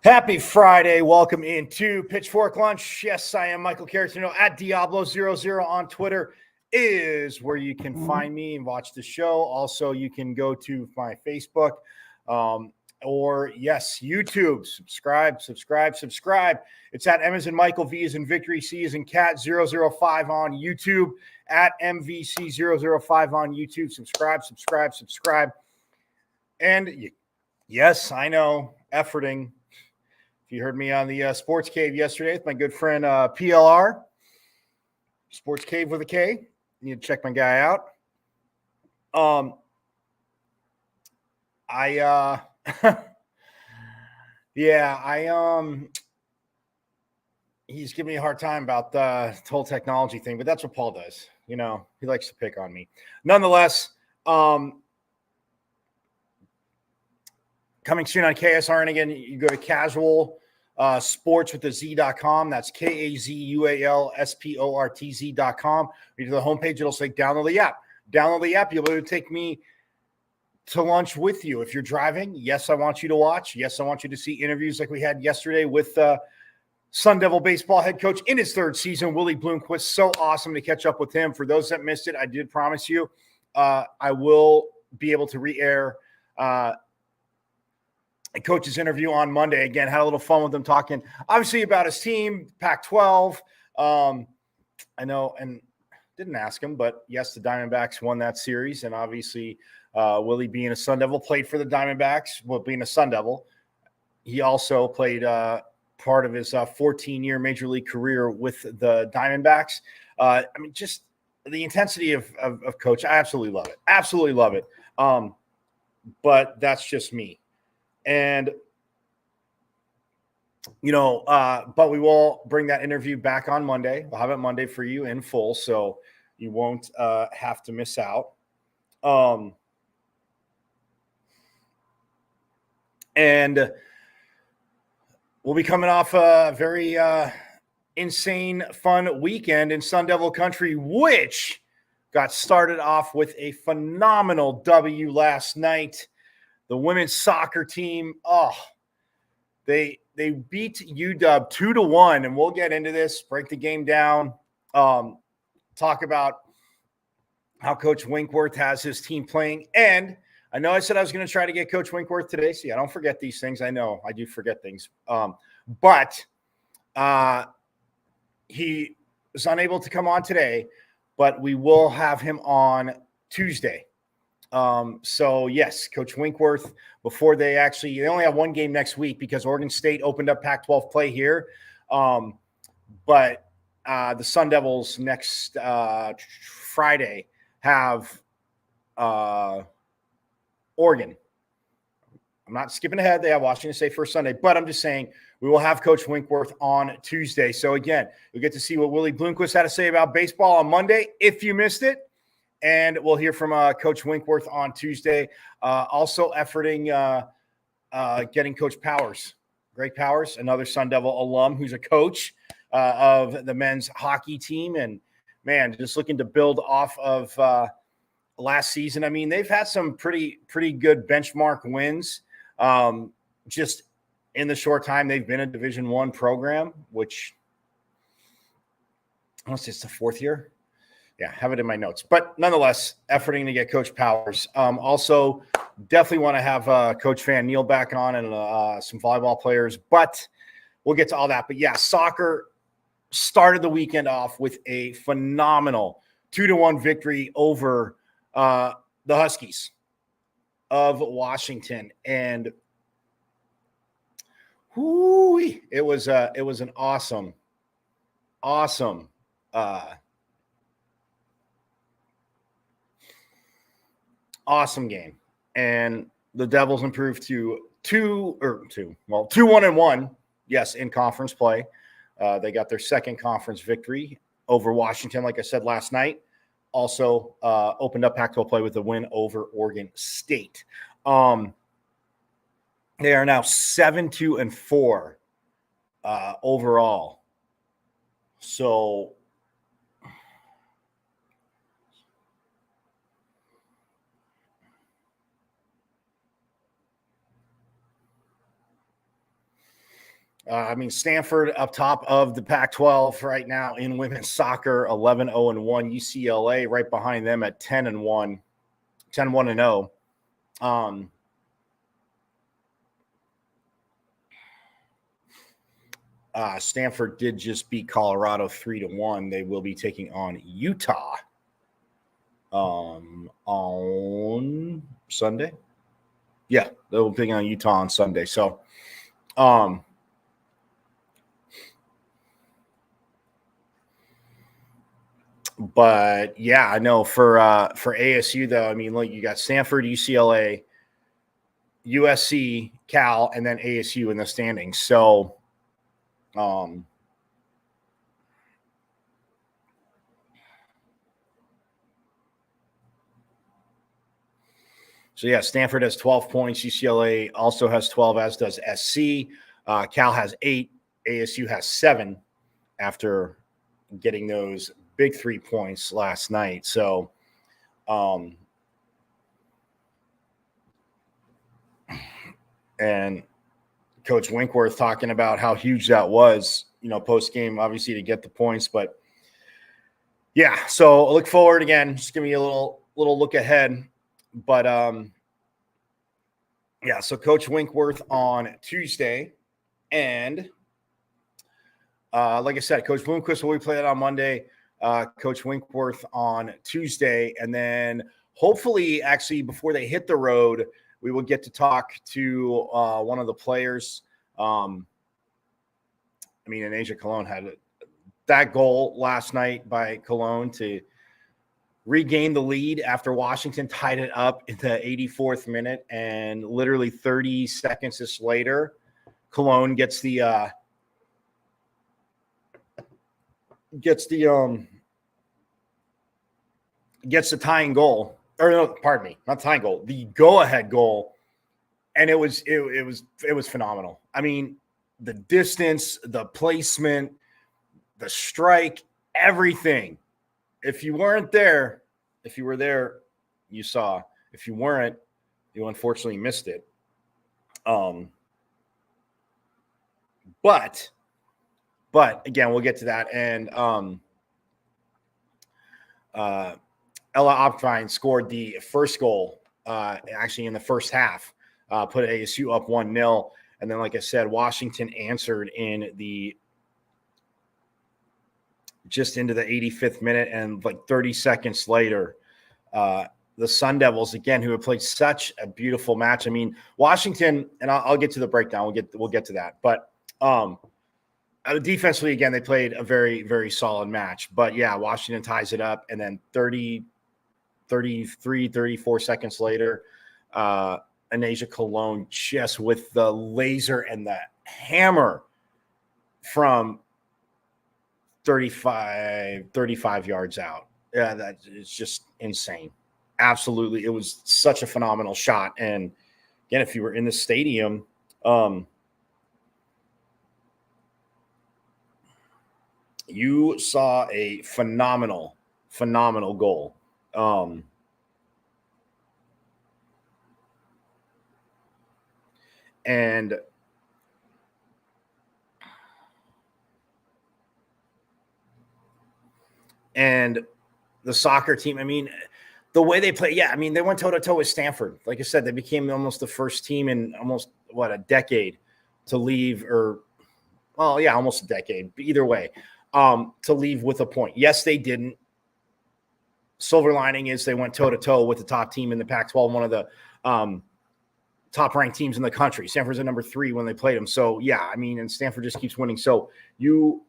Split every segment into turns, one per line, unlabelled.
Happy Friday. Welcome into Pitchfork Lunch. Yes, I am Michael Caratino at Diablo00 on Twitter is where you can find me and watch the show. Also, you can go to my Facebook or, yes, YouTube. Subscribe. It's at M as in Michael, V as in Victory, C as in Cat 005 on YouTube, at MVC005 on YouTube. Subscribe. And, yes, I know, efforting. If you heard me on the Sports Cave yesterday with my good friend PLR, Sports Cave with a K, you need to check my guy out. He's giving me a hard time about the whole technology thing, but that's what Paul does. You know, he likes to pick on me. Nonetheless, coming soon on KSRN again, you go to casual sports with the Z.com. That's KAZUALSPORTZ.com. You go to the homepage, it'll say download the app. You'll be able to take me to lunch with you. If you're driving, yes, I want you to watch. Yes, I want you to see interviews like we had yesterday with Sun Devil baseball head coach in his third season, Willie Bloomquist. So awesome to catch up with him. For those that missed it, I did promise you I will be able to re-air a coach's interview on Monday. Again, had a little fun with him talking, obviously, about his team, Pac-12. I know, and didn't ask him, but yes, the Diamondbacks won that series, and obviously Willie, being a Sun Devil, played for the Diamondbacks. Well, being a Sun Devil, he also played part of his 14-year Major League career with the Diamondbacks. I mean, just the intensity of coach, I absolutely love it. Absolutely love it. But that's just me. And, you know, but we will bring that interview back on Monday. We'll have it Monday for you in full, so you won't have to miss out. And we'll be coming off a very insane, fun weekend in Sun Devil Country, which got started off with a phenomenal W last night. The women's soccer team, they beat UW 2-1, and we'll get into this, break the game down, talk about how Coach Winkworth has his team playing, and I know I said I was going to try to get Coach Winkworth today. See, I don't forget these things. I know I do forget things. But he was unable to come on today, but we will have him on Tuesday. So yes, Coach Winkworth, before they only have one game next week because Oregon State opened up Pac-12 play here. But the Sun Devils next Friday have Oregon. I'm not skipping ahead. They have Washington State first Sunday, but I'm just saying we will have Coach Winkworth on Tuesday. So again, you'll get to see what Willie Bloomquist had to say about baseball on Monday if you missed it. And we'll hear from Coach Winkworth on Tuesday. Also efforting getting Coach Powers, Greg Powers, another Sun Devil alum who's a coach of the men's hockey team. And, man, just looking to build off of last season. I mean, they've had some pretty good benchmark wins. Just in the short time they've been a Division I program, which I want to say it's the fourth year. Yeah, have it in my notes. But nonetheless, efforting to get Coach Powers. Also, definitely want to have Coach Van Neal back on and some volleyball players. But we'll get to all that. But, yeah, soccer started the weekend off with a phenomenal 2-1 victory over the Huskies of Washington. And it was an awesome game. And the Devils improved to 2-1-1. Yes, in conference play. They got their second conference victory over Washington, like I said last night. Also opened up Pac-12 play with a win over Oregon State. They are now 7-2-4 overall. So I mean, Stanford up top of the Pac-12 right now in women's soccer, 11-0-1. UCLA right behind them at 10-1, 10-1-0. Stanford did just beat Colorado 3-1. They will be taking on Utah on Sunday. Yeah, they'll be taking on Utah on Sunday. So, but yeah, I know for ASU though, I mean, look, you got Stanford, UCLA, USC, Cal, and then ASU in the standings. So, yeah, Stanford has 12 points. UCLA also has 12, as does SC. Cal has 8. ASU has 7 after getting those big 3 points last night. So, and Coach Winkworth talking about how huge that was, post game, obviously, to get the points. But yeah, so I look forward again. Just give me a little look ahead. But yeah, so Coach Winkworth on Tuesday, and like I said, Coach Bloomquist will be playing on Monday. Coach Winkworth on Tuesday, and then hopefully, actually, before they hit the road, we will get to talk to one of the players. I mean, and Asia Cologne had that goal last night by Cologne to regain the lead after Washington tied it up in the 84th minute, and literally 30 seconds later, Cologne gets the tying goal, or no, pardon me, not tying goal, the go-ahead goal, and it was phenomenal. I mean, the distance, the placement, the strike, everything. If you weren't there, if you were there, you saw. If you weren't, you unfortunately missed it. But again, we'll get to that. And Ella Opfine scored the first goal actually in the first half, put ASU up 1-0. And then, like I said, Washington answered just into the 85th minute, and like 30 seconds later, the Sun Devils, again, who have played such a beautiful match. I mean, Washington, and I'll get to the breakdown. We'll get to that. But defensively, again, they played a very, very solid match. But, yeah, Washington ties it up. And then 34 seconds later, Anasia Cologne just with the laser and the hammer from 35 yards out. Yeah, that is just insane. Absolutely. It was such a phenomenal shot. And again, if you were in the stadium, you saw a phenomenal goal. And the soccer team, I mean, the way they play, yeah, I mean, they went toe-to-toe with Stanford. Like I said, they became almost the first team in almost, a decade to leave, or, well, yeah, almost a decade. But either way, to leave with a point. Yes, they didn't. Silver lining is they went toe-to-toe with the top team in the Pac-12, one of the top-ranked teams in the country. Stanford's at number 3 when they played them. So, yeah, I mean, and Stanford just keeps winning. So you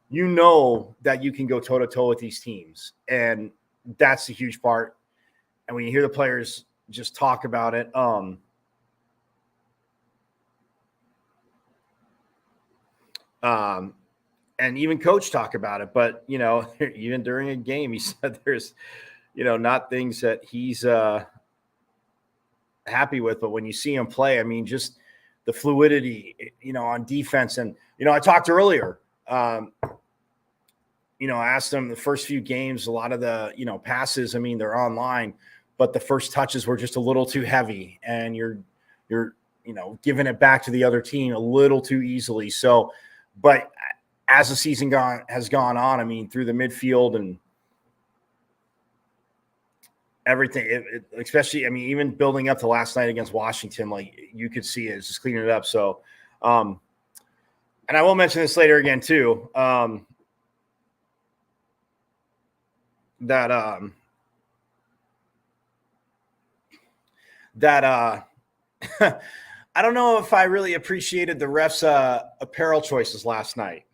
know that you can go toe-to-toe with these teams, and that's the huge part. And when you hear the players just talk about it, and even coach talk about it, but, even during a game, he said there's, not things that he's happy with, but when you see him play, I mean, just the fluidity, on defense. And, I talked earlier, I asked them the first few games, a lot of the, passes, I mean, they're online, but the first touches were just a little too heavy, and you're giving it back to the other team a little too easily. So, but as the season has gone on, I mean, through the midfield and everything, especially, I mean, even building up to last night against Washington, like you could see it's just cleaning it up. So, and I will mention this later again too, that I don't know if I really appreciated the refs' apparel choices last night.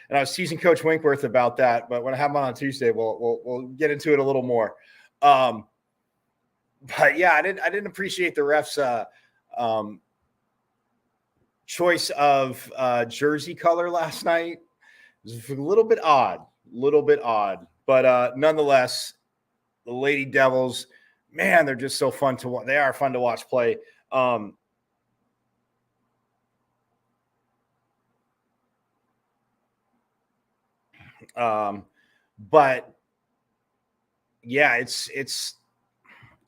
And I was teasing Coach Winkworth about that, but when I have him on Tuesday, we'll get into it a little more. But yeah, I didn't appreciate the refs' choice of jersey color last night. It was a little bit odd, but nonetheless, the Lady Devils, man, they're just so fun to watch. They are fun to watch play. But yeah, it's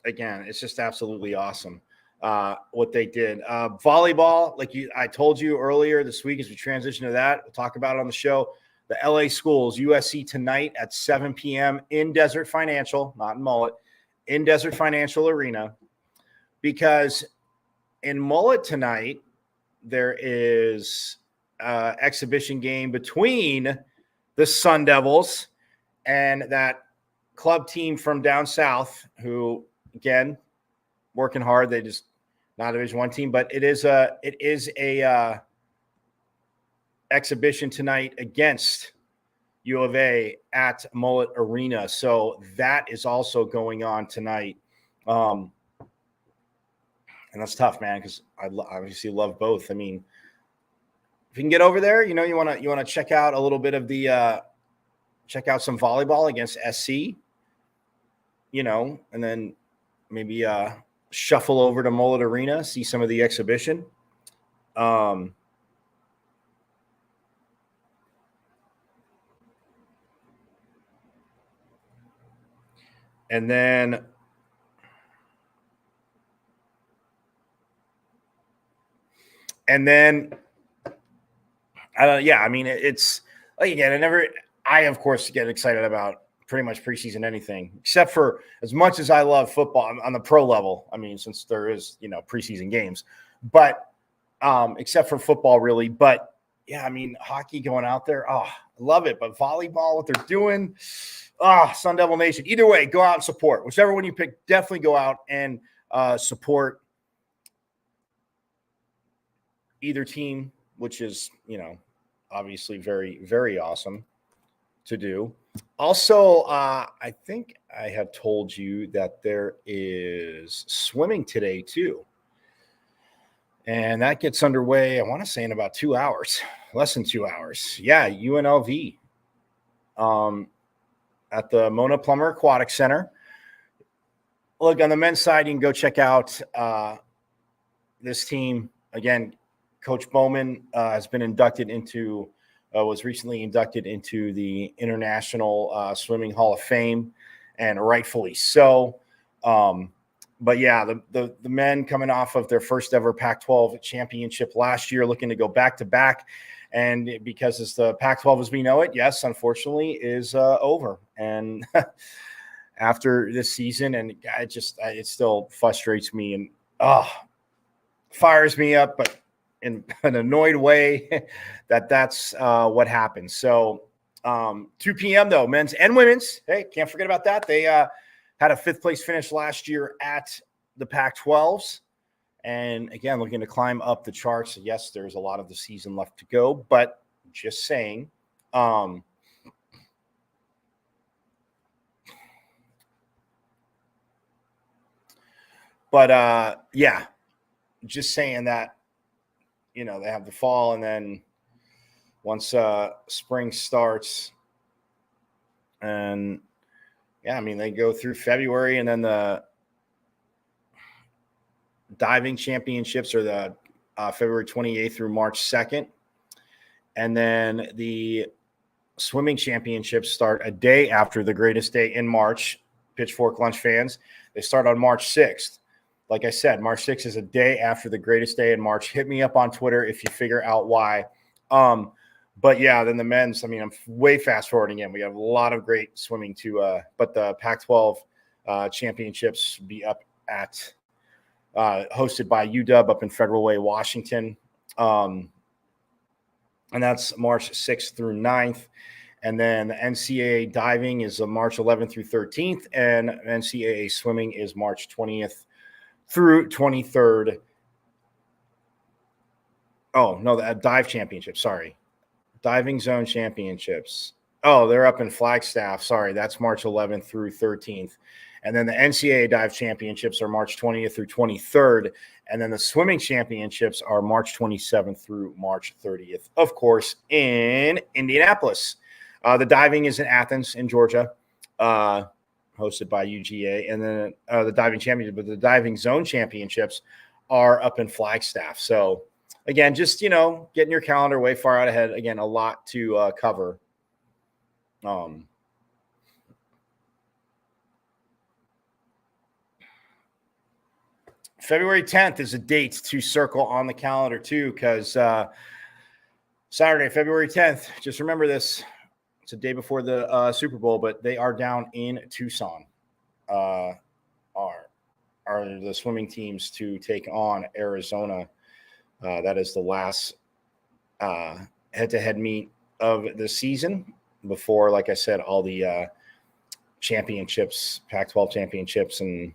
again, it's just absolutely awesome what they did. Volleyball, like I told you earlier this week, as we transition to that, we'll talk about it on the show. The LA Schools, USC tonight at 7 p.m. in Desert Financial, not in Mullet, in Desert Financial Arena, because in Mullet tonight there is exhibition game between the Sun Devils and that club team from down south, who, again, working hard. They just not a Division I team, but it is a exhibition tonight against U of A at Mullet Arena. So that is also going on tonight. And that's tough, man, because I obviously love both. I mean, if you can get over there, you want to check out a little bit of the check out some volleyball against SC, and then maybe shuffle over to Mullet Arena, see some of the exhibition. And then I mean, it's like, again, I of course get excited about pretty much preseason anything, except for as much as I love football on the pro level. I mean, since there is, preseason games, but except for football, really. But yeah, I mean, hockey going out there. Oh, I love it. But volleyball, what they're doing. Sun Devil Nation. Either way, go out and support. Whichever one you pick, definitely go out and support either team, which is, obviously very, very awesome to do. Also, I think I have told you that there is swimming today too. And that gets underway, I want to say, in about 2 hours, less than 2 hours. Yeah, UNLV at the Mona Plummer Aquatic Center. Look, on the men's side, you can go check out this team. Again, Coach Bowman was recently inducted into the International Swimming Hall of Fame, and rightfully so. But yeah, the men coming off of their first ever Pac-12 championship last year, looking to go back to back. And because it's the Pac-12 as we know it, yes, unfortunately, is over. And after this season, and it still frustrates me and fires me up, but in an annoyed way that's what happened. So 2 p.m. though, men's and women's. Hey, can't forget about that. They had a 5th place finish last year at the Pac-12s. And again, looking to climb up the charts. Yes, there's a lot of the season left to go, but just saying. Yeah, just saying that, they have the fall, and then once spring starts, and yeah, I mean, they go through February, and then the diving championships are the February 28th through March 2nd. And then the swimming championships start a day after the greatest day in March. Pitchfork Lunch fans, they start on March 6th. Like I said, March 6th is a day after the greatest day in March. Hit me up on Twitter if you figure out why. But yeah, then the men's, I mean, I'm way fast forwarding in. We have a lot of great swimming but the Pac-12 championships be up at hosted by UW up in Federal Way, Washington. And that's March 6th through 9th. And then the NCAA diving is March 11th through 13th. And NCAA swimming is March 20th through 23rd. Oh, no, the dive championship. Sorry. Diving zone championships. Oh, they're up in Flagstaff. Sorry, that's March 11th through 13th. And then the NCAA dive championships are March 20th through 23rd. And then the swimming championships are March 27th through March 30th, of course, in Indianapolis. The diving is in Athens in Georgia, hosted by UGA. And then the diving championship, but the diving zone championships are up in Flagstaff. So again, just, getting your calendar way far out ahead. Again, a lot to cover. February 10th is a date to circle on the calendar too, because Saturday, February 10th, just remember this. It's a day before the Super Bowl, but they are down in Tucson. Are the swimming teams to take on Arizona. That is the last head-to-head meet of the season before, like I said, all the championships, Pac-12 championships, and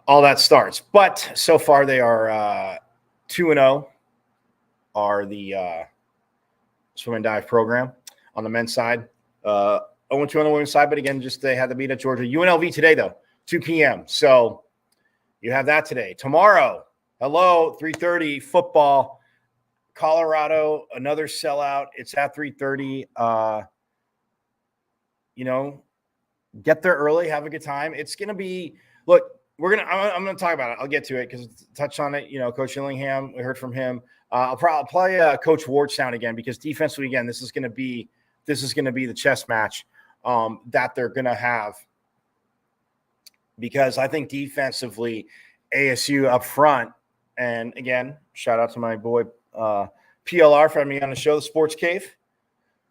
all that starts. But so far they are 2-0 are the swim and dive program on the men's side. 0-2 on the women's side, but again, just they had to beat at Georgia. UNLV today, though, 2 p.m. So you have that today. Tomorrow, 3:30 football. Colorado, another sellout. It's at 3:30. Get there early, have a good time. It's going to be, look, I'm going to talk about it. I'll get to it because touch on it. Coach Illingham, we heard from him. I'll play Coach Ward sound again because defensively, again, this is going to be the chess match that they're going to have, because I think defensively, ASU up front, and again, shout out to my boy PLR for having me on the show, the Sports Cave,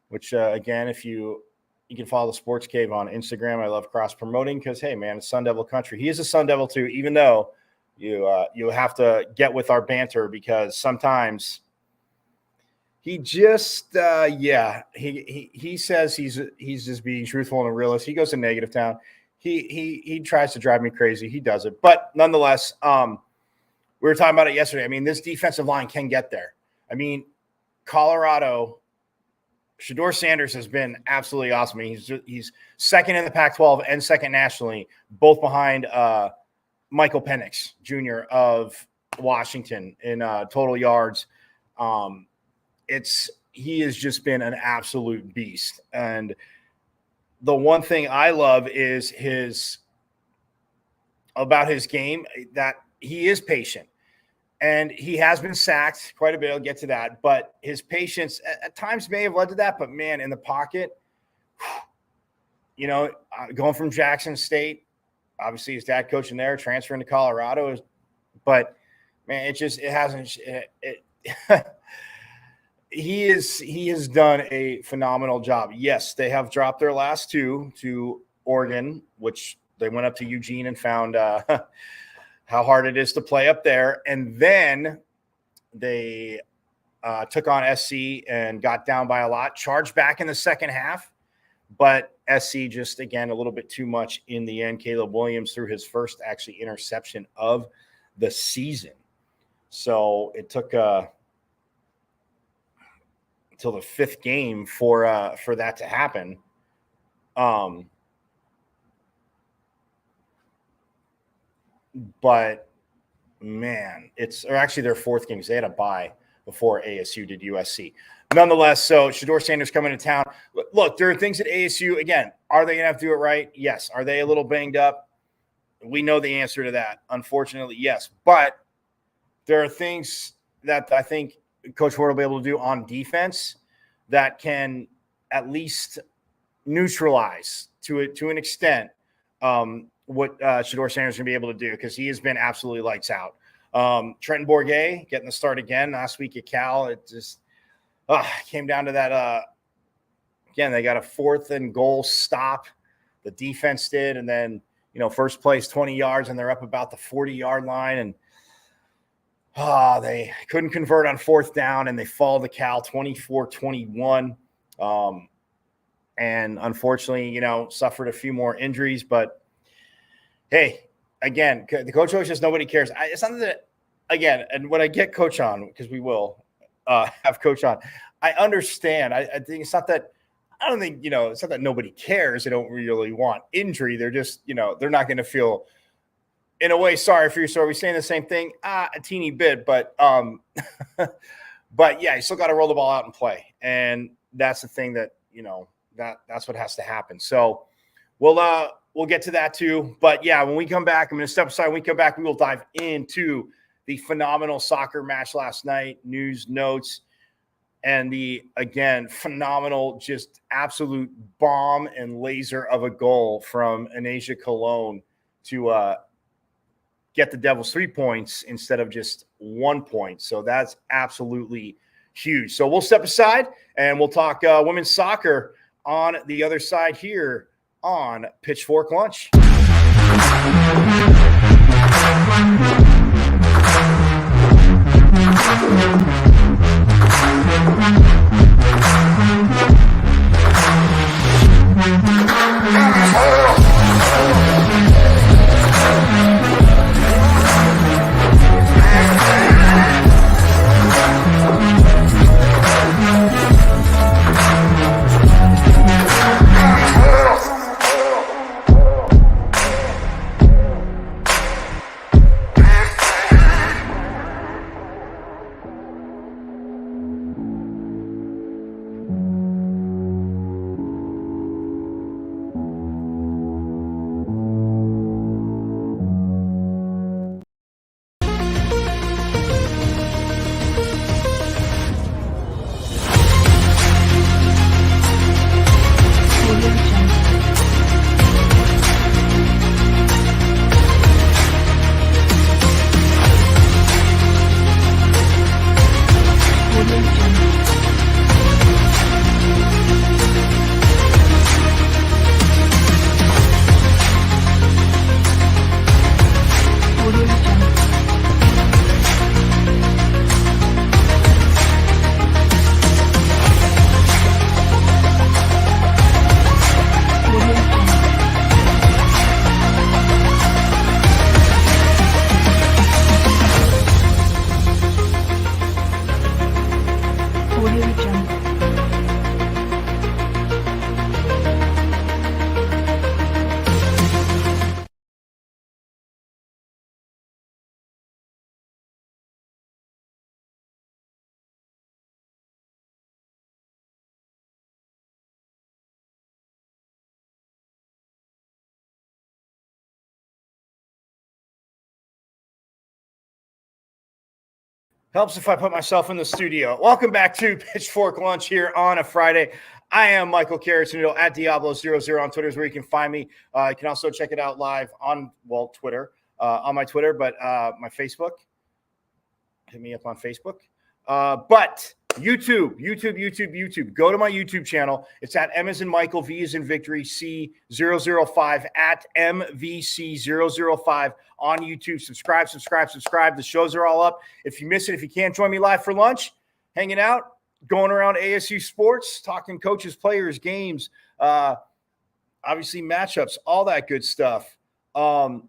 which again, if you You can follow the Sports Cave on Instagram. I love cross promoting because, hey, man, it's Sun Devil country. He is a Sun Devil too, even though you have to get with our banter because sometimes he just he says he's just being truthful and a realist. He goes to negative town. He tries to drive me crazy. He does it, but nonetheless, we were talking about it yesterday. I mean, this defensive line can get there. I mean, Colorado. Shedeur Sanders has been absolutely awesome. He's second in the Pac-12 and second nationally, both behind Michael Penix Jr. of Washington in total yards. He has just been an absolute beast. And the one thing I love is about his game that he is patient. And he has been sacked quite a bit. I'll get to that. But his patience at times may have led to that. But, man, in the pocket, going from Jackson State, obviously his dad coaching there, transferring to Colorado. But, man, he has done a phenomenal job. Yes, they have dropped their last two to Oregon, which they went up to Eugene and found how hard it is to play up there. And then they took on SC and got down by a lot, charged back in the second half. But SC just, again, a little bit too much in the end. Caleb Williams threw his first actually interception of the season. So it took until the fifth game for that to happen. But, man, or actually their fourth game because they had a bye before ASU did USC. Nonetheless, so Shedeur Sanders coming to town. Look, there are things at ASU. Again, are they going to have to do it right? Yes. Are they a little banged up? We know the answer to that. Unfortunately, yes. But there are things that I think Coach Ford will be able to do on defense that can at least neutralize to an extent what Shedeur Sanders is going to be able to do because he has been absolutely lights out. Trenton Bourguet getting the start again last week at Cal. It just came down to that. Again, they got a 4th and goal stop. The defense did. And then, first place 20 yards and they're up about the 40-yard line. And they couldn't convert on 4th down and they fall to Cal 24-21. And unfortunately, suffered a few more injuries, but hey, again, the coach always says nobody cares. It's not that, again, and when I get coach on, because we will have coach on, I understand. I think it's not that – I don't think, it's not that nobody cares. They don't really want injury. They're just, they're not going to feel, in a way, sorry for you. So are we saying the same thing? A teeny bit, but but yeah, you still got to roll the ball out and play. And that's the thing that, that's what has to happen. So we'll get to that too. But yeah, when we come back, I'm going to step aside. When we come back, we will dive into the phenomenal soccer match last night, news, notes, and the, again, phenomenal, just absolute bomb and laser of a goal from Anasia Cologne to get the Devils 3 points instead of just 1 point. So that's absolutely huge. So we'll step aside and we'll talk women's soccer on the other side here on Pitchfork Lunch. Helps if I put myself in the studio. Welcome back to Pitchfork Lunch here on a Friday. I am Michael Carrasino at Diablo00 on Twitter is where you can find me. You can also check it out live on, Twitter, on my Twitter, but my Facebook. Hit me up on Facebook. But YouTube. Go to my YouTube channel. It's at M as in Michael, V as in Victory, C005 at MVC005 on YouTube. Subscribe. The shows are all up. If you miss it, if you can't join me live for lunch, hanging out, going around ASU sports, talking coaches, players, games, obviously matchups, all that good stuff. It's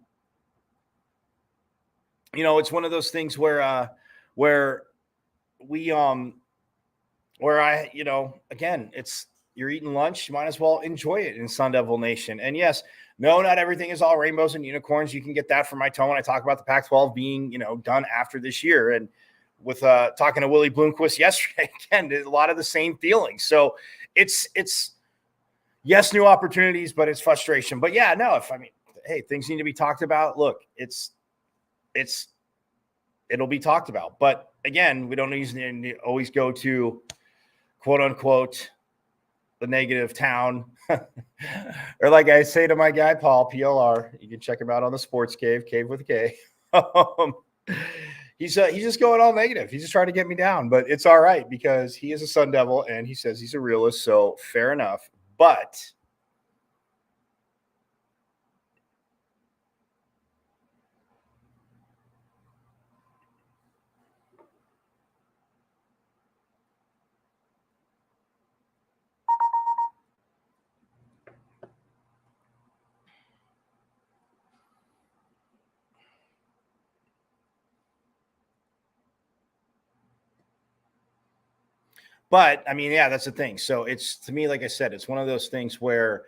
one of those things where again, it's you're eating lunch, you might as well enjoy it in Sun Devil Nation. And yes, no, not everything is all rainbows and unicorns. You can get that from my tone when I talk about the Pac-12 being, done after this year. And with talking to Willie Bloomquist yesterday, again, a lot of the same feelings. So it's yes, new opportunities, but it's frustration. But yeah, no, hey, things need to be talked about. Look, it'll be talked about. But again, we don't always go to quote unquote the negative town. Or like I say to my guy, Paul, PLR, you can check him out on the Sports Cave with a K. He's just going all negative. He's just trying to get me down, but it's all right because he is a Sun Devil and he says he's a realist. So fair enough. But yeah, that's the thing. So it's, to me, like I said, it's one of those things where,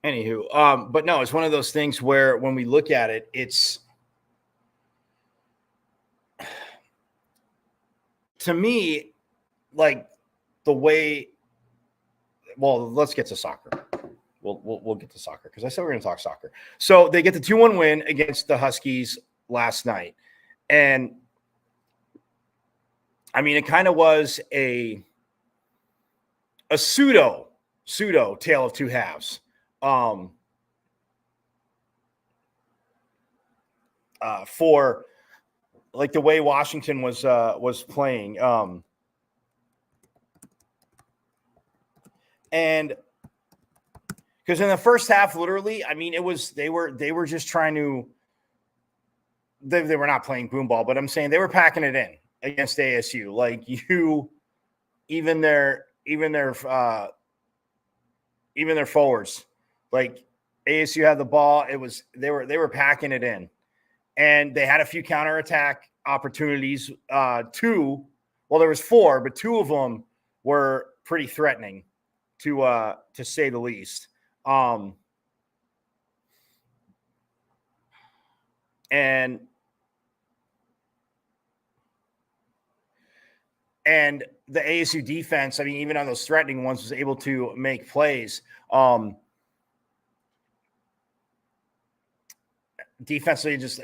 anywho, but no, it's one of those things where when we look at it, it's, to me, like the way, let's get to soccer. We'll get to soccer because I said we're going to talk soccer. So they get the 2-1 win against the Huskies last night. And it kind of was a pseudo tale of two halves. For like the way Washington was playing. And because in the first half, literally, they were just trying to, they were not playing boom ball, but I'm saying they were packing it in against ASU. Like even their forwards, like ASU had the ball. They were packing it in, and they had a few counterattack opportunities. There was 4, but 2 of them were pretty threatening to say the least. And the ASU defense, even on those threatening ones, was able to make plays. Defensively, just,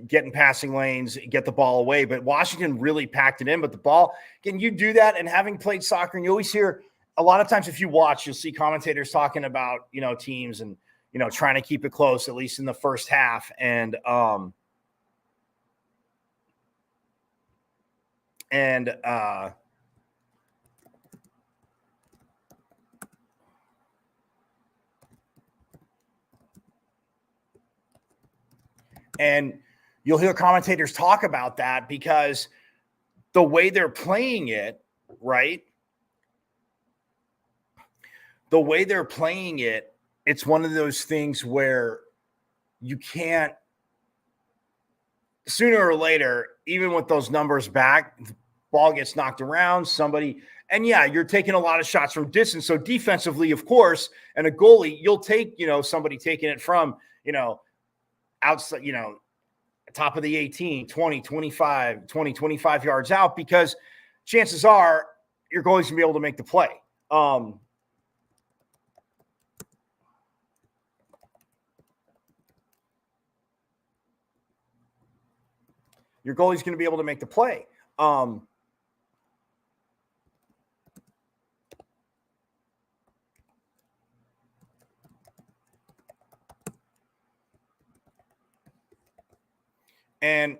getting passing lanes, get the ball away. But Washington really packed it in. But the ball, again, you do that, and having played soccer, and you always hear a lot of times if you watch, you'll see commentators talking about, teams and, trying to keep it close, at least in the first half. And you'll hear commentators talk about that because the way they're playing it, right? The way they're playing it, it's one of those things where you can't, sooner or later, even with those numbers back, ball gets knocked around, somebody, and yeah, you're taking a lot of shots from distance. So defensively, of course, and a goalie, you'll take, somebody taking it from, outside, top of the 18, 20, 25, 20, 25 yards out, because chances are your goalie's going to be able to make the play. Your goalie's going to be able to make the play. And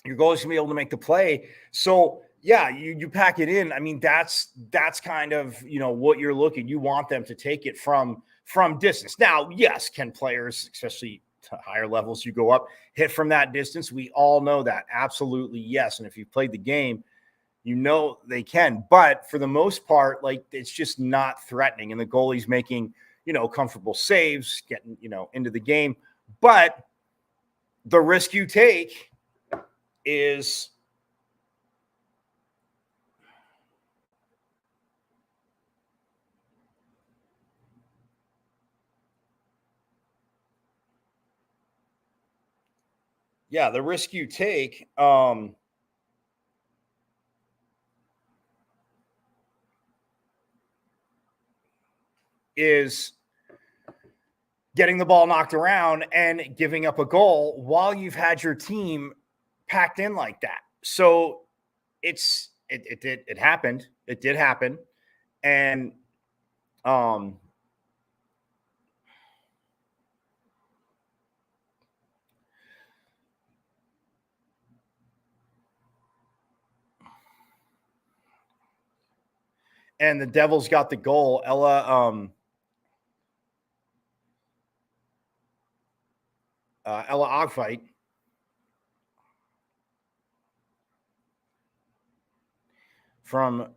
your goalie's going to be able to make the play. So, yeah, you pack it in. I mean, that's kind of, what you're looking. You want them to take it from distance. Now, yes, can players, especially to higher levels you go up, hit from that distance? We all know that. Absolutely, yes. And if you've played the game, they can. But for the most part, like, it's just not threatening. And the goalie's making, comfortable saves, getting, into the game. But the risk you take is the risk you take is getting the ball knocked around and giving up a goal while you've had your team packed in like that. So it happened. It did happen. And and the Devils got the goal. Ella Ogfight from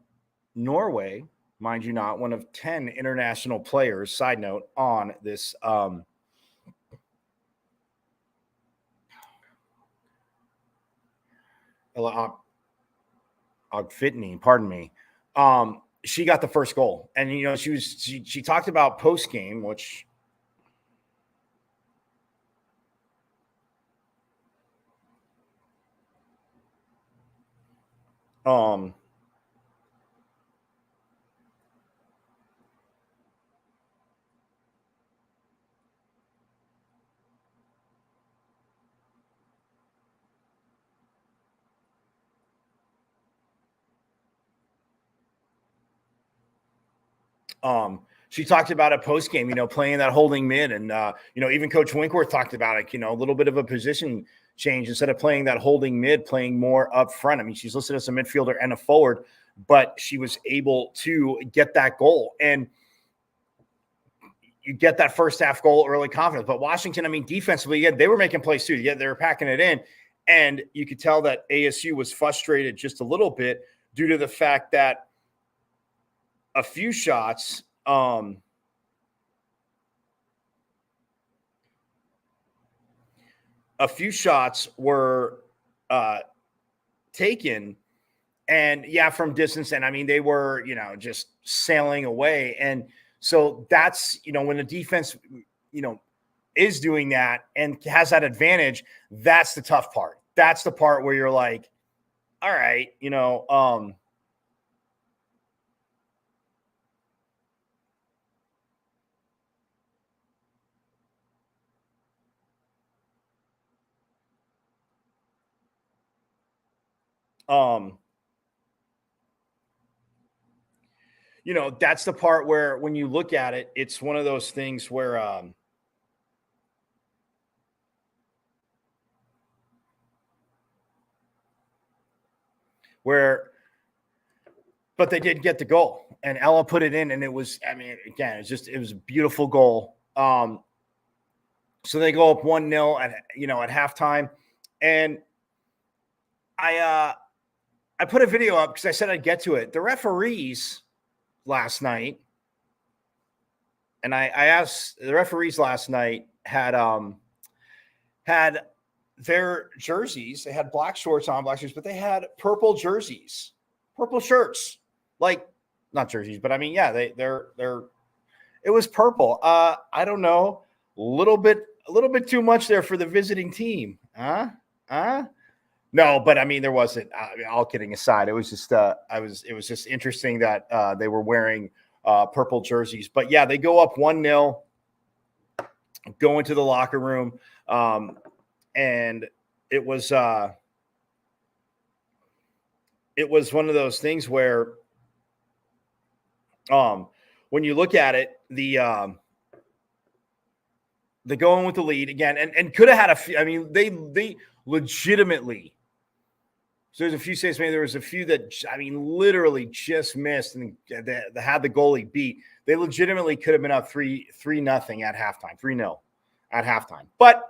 Norway, mind you not, one of 10 international players, side note, on this Ella Ogfitney, pardon me. She got the first goal. And she talked about post game, which she talked about it post game, playing that holding mid, and even Coach Winkworth talked about it. A little bit of a position change, instead of playing that holding mid, playing more up front. I mean, she's listed as a midfielder and a forward, but she was able to get that goal, and you get that first half goal early confidence. But Washington, I mean, defensively, they were making plays too. They were packing it in, and you could tell that ASU was frustrated just a little bit due to the fact that a few shots were taken, and from distance. And I mean, they were, just sailing away. And so that's, when the defense, is doing that and has that advantage, that's the tough part. That's the part where you're like, all right, that's the part where, when you look at it, it's one of those things where, but they did get the goal, and Ella put it in, and it was, I mean, again, it was a beautiful goal. So they go up 1-0 at halftime, and I put a video up because I said I'd get to it. The referees last night, and I asked the referees last night, had their jerseys, they had black shorts on, black shirts, but they had purple jerseys, purple shirts, like not jerseys, but I mean, yeah, they're it was purple. I don't know, a little bit too much there for the visiting team. No, but I mean, there wasn't, all kidding aside, it was just, it was just interesting that they were wearing purple jerseys, but yeah, they go up 1-0, go into the locker room. And it was one of those things where, when you look at it, the going with the lead again, and could have had a few. I mean, they legitimately. So there's a few saves made. There was a few that, I mean, literally just missed, and they had the goalie beat. They legitimately could have been up 3-0 at halftime, 3-0 at halftime. But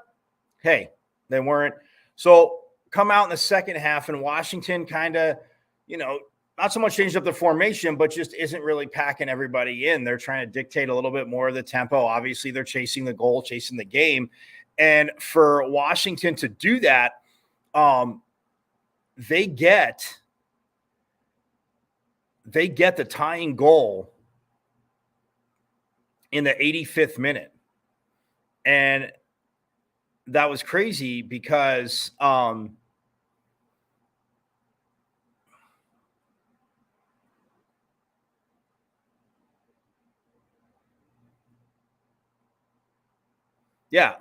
hey, they weren't. So come out in the second half, and Washington kind of, not so much changed up the formation, but just isn't really packing everybody in. They're trying to dictate a little bit more of the tempo. Obviously, they're chasing the goal, chasing the game. And for Washington to do that, they get the tying goal in the 85th minute. And that was crazy because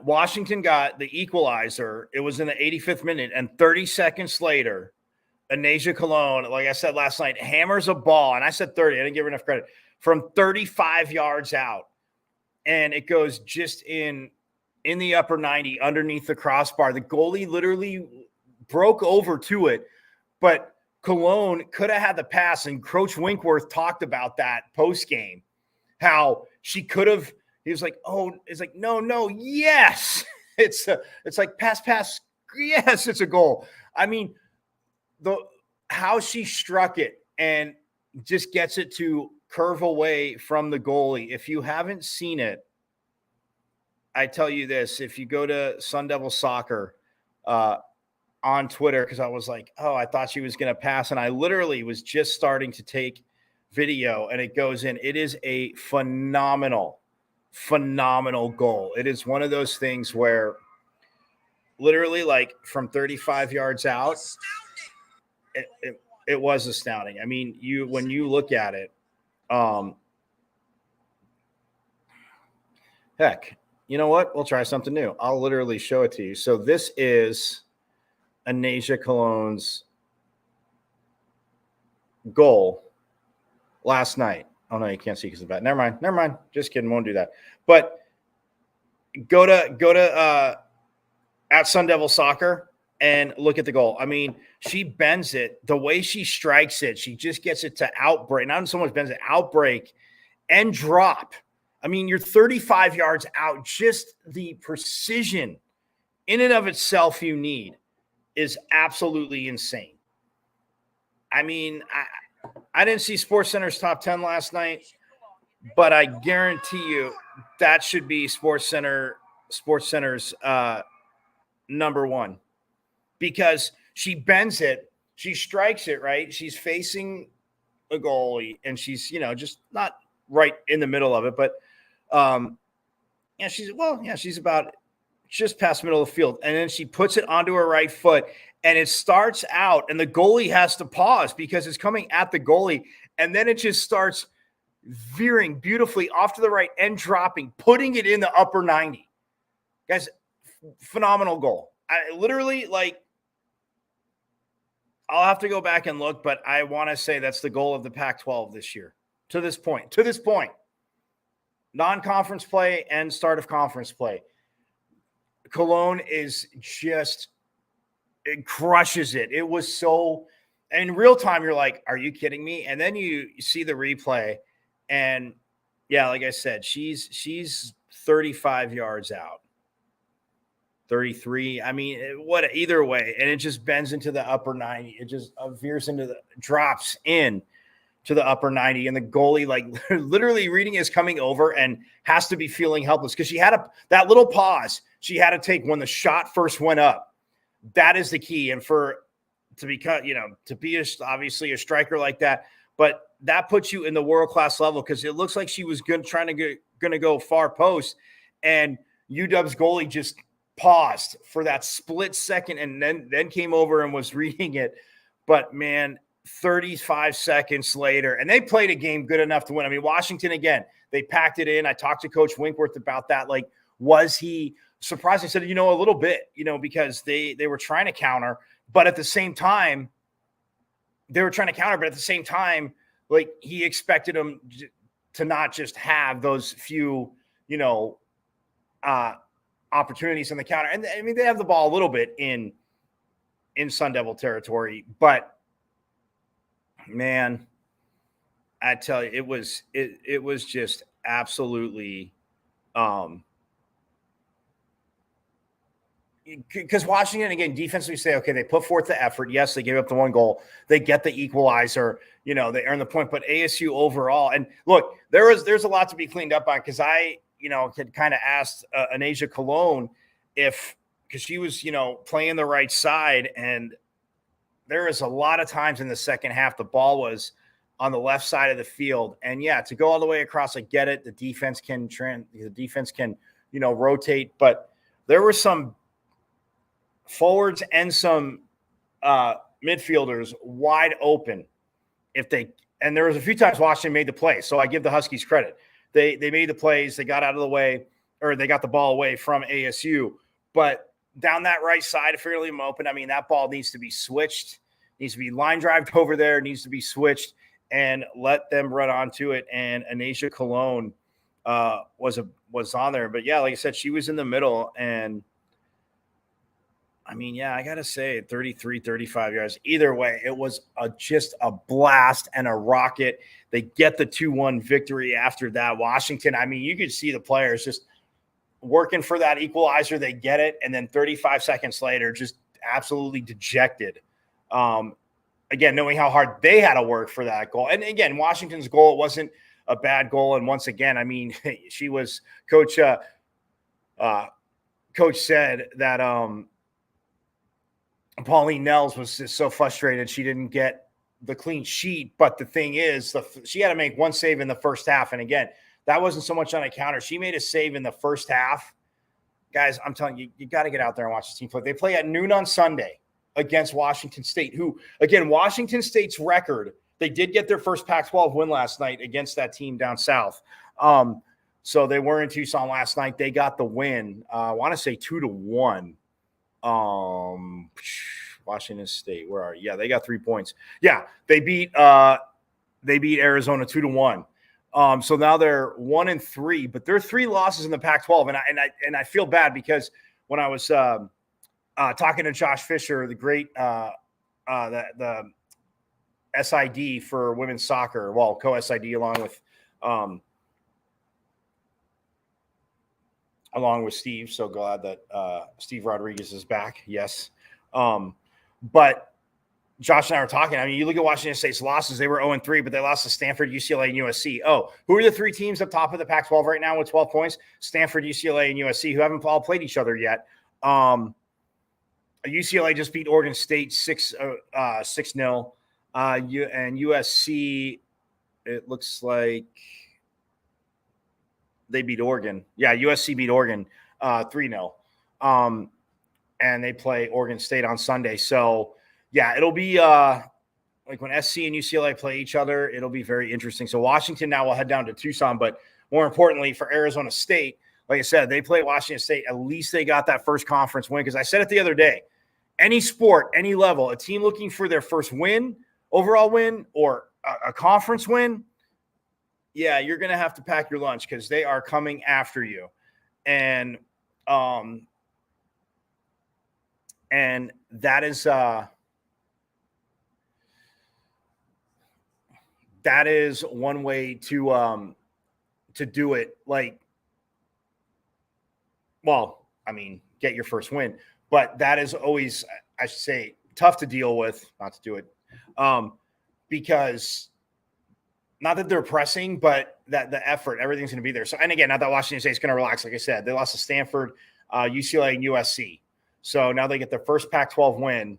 Washington got the equalizer. It was in the 85th minute, and 30 seconds later, Anasia Cologne, like I said last night, hammers a ball, and I said 30. I didn't give her enough credit, from 35 yards out, and it goes just in the upper 90 underneath the crossbar. The goalie literally broke over to it, but Cologne could have had the pass, and Coach Winkworth talked about that post-game, how she could have. He was like, oh, it's like, no, yes. It's like pass, yes, it's a goal. I mean, how she struck it and just gets it to curve away from the goalie. If you haven't seen it, I tell you this, if you go to Sun Devil Soccer on Twitter, because I was like, oh, I thought she was going to pass, and I literally was just starting to take video, and it goes in. It is a phenomenal goal. It is one of those things where literally, like, from 35 yards out, it was astounding. I mean, when you look at it, heck, you know what? We'll try something new. I'll literally show it to you. So this is Anasia Cologne's goal last night. Oh, no, you can't see because of that. Never mind. Just kidding. Won't do that. But go to at Sun Devil Soccer and look at the goal. I mean, she bends it. The way she strikes it, she just gets it to outbreak. Not so much bends it, outbreak and drop. I mean, you're 35 yards out. Just the precision in and of itself you need is absolutely insane. I mean, I didn't see SportsCenter's top 10 last night, but I guarantee you that should be SportsCenter's number one, because she bends it, she strikes it, right? She's facing a goalie, and she's, just not right in the middle of it, but she's about just past middle of the field, and then she puts it onto her right foot, and it starts out, and the goalie has to pause because it's coming at the goalie, and then it just starts veering beautifully off to the right and dropping, putting it in the upper 90. Guys, phenomenal goal. I literally, I'll have to go back and look, but I want to say that's the goal of the Pac-12 this year. To this point. Non-conference play and start of conference play. Cologne is just, it crushes it. It was so, in real time, you're like, are you kidding me? And then you see the replay, and like I said, she's 35 yards out. 33. I mean, either way. And it just bends into the upper 90. It just veers drops in to the upper 90. And the goalie, literally reading is coming over and has to be feeling helpless because she had that little pause she had to take when the shot first went up. that is the key. And to be obviously a striker like that, but that puts you in the world-class level, because it looks like she was trying to go far post, and UW's goalie just paused for that split second and then came over and was reading it. But man, 35 seconds later, and they played a game good enough to win. I mean, Washington, again, they packed it in. I talked to Coach Winkworth about that. Like, was he surprised? I said, a little bit, because they were trying to counter, but at the same time, like, he expected them to not just have those few, opportunities on the counter. And I mean, they have the ball a little bit in Sun Devil territory, but man, I tell you, it was just absolutely, because Washington, again, defensively say, okay, they put forth the effort. Yes, they gave up the one goal. They get the equalizer. They earn the point. But ASU overall, and look, there's a lot to be cleaned up on, because I, had kind of asked Anasia Cologne because she was, playing the right side, and there is a lot of times in the second half the ball was on the left side of the field, and yeah, to go all the way across, I get it. The defense can rotate, but there were some forwards and some midfielders wide open. And there was a few times Washington made the play, so I give the Huskies credit. They made the plays, they got out of the way, or they got the ball away from ASU. But down that right side, fairly open. I mean, that ball needs to be switched, needs to be line drived over there, needs to be switched, and let them run onto it. And Anasia Cologne was on there. But yeah, like I said, she was in the middle, and I mean, yeah, I got to say 33, 35 yards. Either way, it was just a blast and a rocket. They get the 2-1 victory after that. Washington, I mean, you could see the players just working for that equalizer. They get it, and then 35 seconds later, just absolutely dejected. Again, knowing how hard they had to work for that goal. And again, Washington's goal, it wasn't a bad goal. And once again, I mean, Coach said that Pauline Nels was just so frustrated she didn't get the clean sheet. But the thing is, she had to make one save in the first half. And again, that wasn't so much on a counter. She made a save in the first half. Guys, I'm telling you, you got to get out there and watch this team play. They play at noon on Sunday against Washington State, who, again, Washington State's record, they did get their first Pac-12 win last night against that team down south. So they were in Tucson last night. They got the win. I want to say 2-1. Washington State, where are you? Yeah, they got 3 points. Yeah, they beat Arizona 2-1. So now they're 1-3, but there are 3 losses in the Pac-12, and I feel bad, because when I was talking to Josh Fisher, the great the SID for women's soccer, well, co-SID along with Steve. So glad that Steve Rodriguez is back. Yes. But Josh and I were talking. I mean, you look at Washington State's losses, they were 0-3, but they lost to Stanford, UCLA, and USC. Oh, who are the 3 teams up top of the Pac-12 right now with 12 points? Stanford, UCLA, and USC, who haven't all played each other yet. UCLA just beat Oregon State 6-0. And USC, it looks like they beat Oregon. Yeah, USC beat Oregon 3-0. And they play Oregon State on Sunday. So, yeah, it'll be like when SC and UCLA play each other, it'll be very interesting. So Washington now will head down to Tucson. But more importantly for Arizona State, like I said, they play Washington State. At least they got that first conference win, because I said it the other day, any sport, any level, a team looking for their first win, overall win, or a conference win, yeah, you're going to have to pack your lunch, because they are coming after you. And that is one way to do it. Like, well, I mean, get your first win, but that is always, I should say, tough to deal with, not to do it, because not that they're pressing, but that the effort, everything's going to be there. So, and again, not that Washington State's going to relax. Like I said, they lost to Stanford, UCLA, and USC. So now they get their first Pac-12 win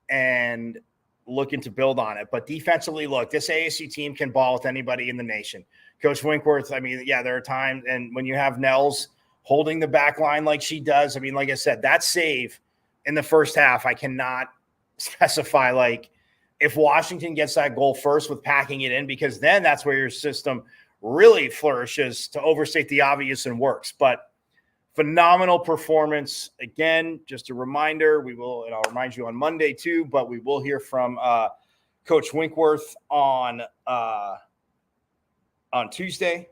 and looking to build on it. But defensively, look, this ASU team can ball with anybody in the nation. Coach Winkworth, I mean, yeah, there are times, and when you have Nels holding the back line like she does, I mean, like I said, that save in the first half, I cannot specify, like, if Washington gets that goal first with packing it in, because then that's where your system really flourishes, to overstate the obvious, and works. But phenomenal performance. Again, just a reminder, we will, and I'll remind you on Monday too, but we will hear from Coach Winkworth on Tuesday.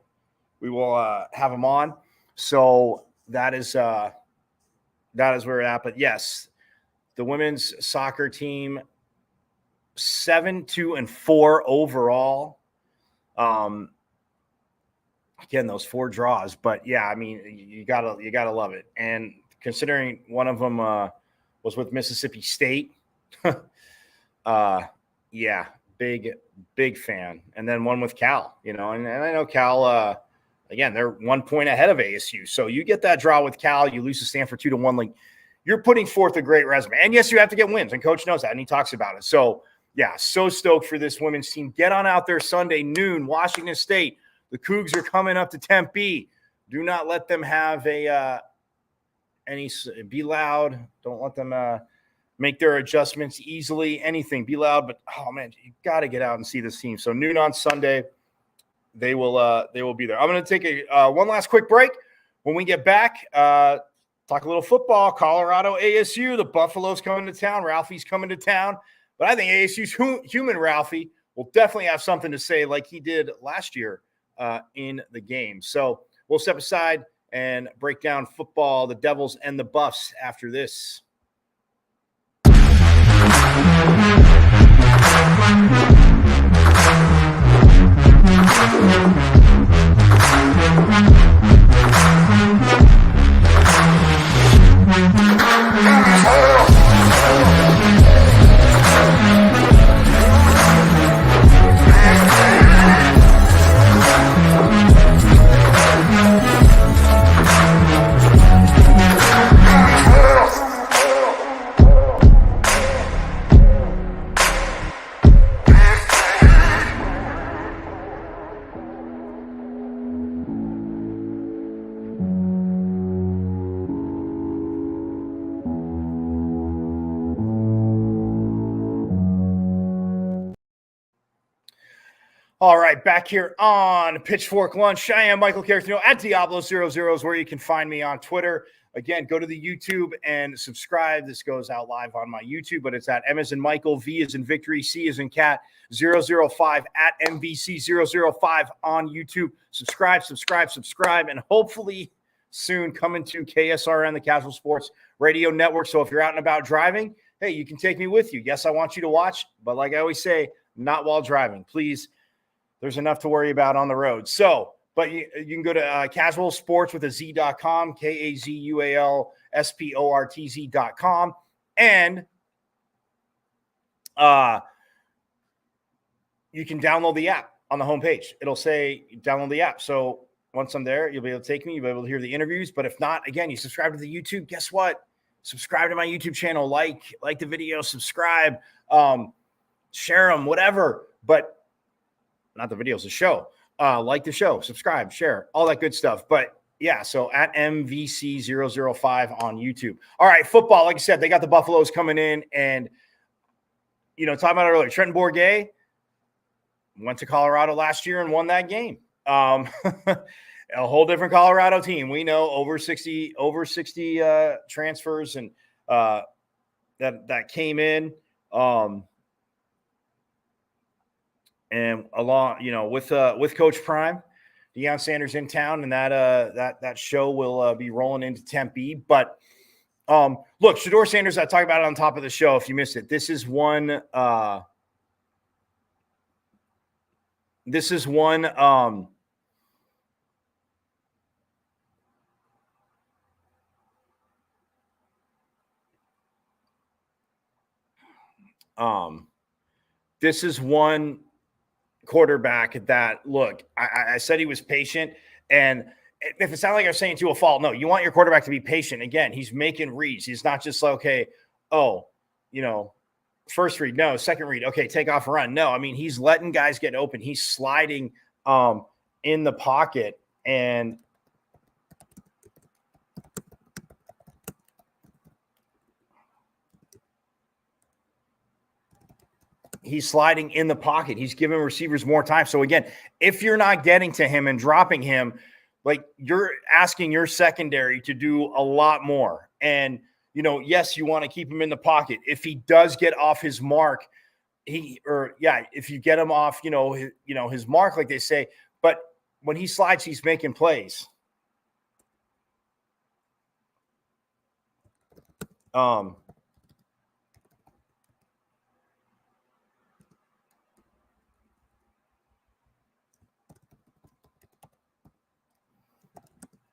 We will have him on. So that is where we're at. But yes, the women's soccer team, 7-2-4 overall. Again, those 4 draws, but yeah, I mean, you gotta love it. And considering one of them was with Mississippi State, yeah, big fan. And then one with Cal, and I know Cal. Again, they're 1 point ahead of ASU, so you get that draw with Cal, you lose to Stanford 2-1. Like, you're putting forth a great resume. And yes, you have to get wins, and Coach knows that, and he talks about it. So yeah, so stoked for this women's team. Get on out there Sunday noon, Washington State. The Cougs are coming up to Tempe. Do not let them have be loud. Don't let them make their adjustments easily. Anything, be loud. But oh man, you got to get out and see this team. So noon on Sunday, they will be there. I'm going to take one last quick break. When we get back, talk a little football. Colorado, ASU. The Buffalo's coming to town. Ralphie's coming to town. But I think ASU's human Ralphie will definitely have something to say, like he did last year in the game. So we'll step aside and break down football, the Devils and the Buffs after this. All right, back here on Pitchfork Lunch. I am Michael Carrithino at Diablo00 is where you can find me on Twitter. Again, go to the YouTube and subscribe. This goes out live on my YouTube, but it's at M as in Michael, V as in Victory, C as in Cat, 005 at MVC005 on YouTube. Subscribe, and hopefully soon coming to KSRN, the Casual Sports Radio Network. So if you're out and about driving, hey, you can take me with you. Yes, I want you to watch, but like I always say, not while driving. Please. There's enough to worry about on the road. So, but you can go to Casual Sports with a Z.com, KAZUALSPORTZ.com. And you can download the app on the homepage. It'll say download the app. So once I'm there, you'll be able to take me. You'll be able to hear the interviews. But if not, again, you subscribe to the YouTube. Guess what? Subscribe to my YouTube channel. Like the video. Subscribe. Share them. Whatever. But not the videos, the show. Like the show, subscribe, share, all that good stuff. But yeah, so at MVC005 on YouTube. All right, football, like I said, they got the Buffaloes coming in. And, talking about it earlier, Trenton Bourget went to Colorado last year and won that game. A whole different Colorado team. We know over 60 transfers and that came in. And along, with Coach Prime, Deion Sanders in town, and that show will be rolling into Tempe. But look, Shedeur Sanders, I talked about it on top of the show. If you missed it, this is one. This is one quarterback that, look, I said he was patient, and if it sounds like I'm saying to a fault, no, you want your quarterback to be patient. Again, he's making reads. He's not just like, okay, first read, no, second read, okay, take off and run. No, I mean, he's letting guys get open. He's sliding in the pocket, and he's sliding in the pocket. He's giving receivers more time. So again, if you're not getting to him and dropping him, like, you're asking your secondary to do a lot more. And, yes, you want to keep him in the pocket. If he does get off his mark, if you get him off, his mark, like they say, but when he slides, he's making plays.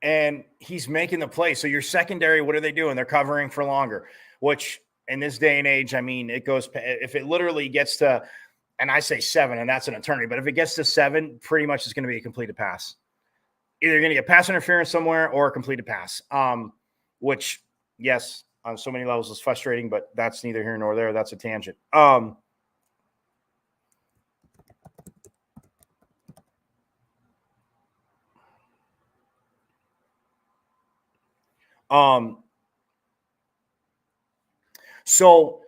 And he's making the play. So your secondary, what are they doing? They're covering for longer, which in this day and age, I mean, it goes, if it literally gets to, and I say 7, and that's an eternity, but if it gets to 7, pretty much it's going to be a completed pass. Either you're going to get pass interference somewhere or a completed pass, which, yes, on so many levels is frustrating, but that's neither here nor there. That's a tangent. So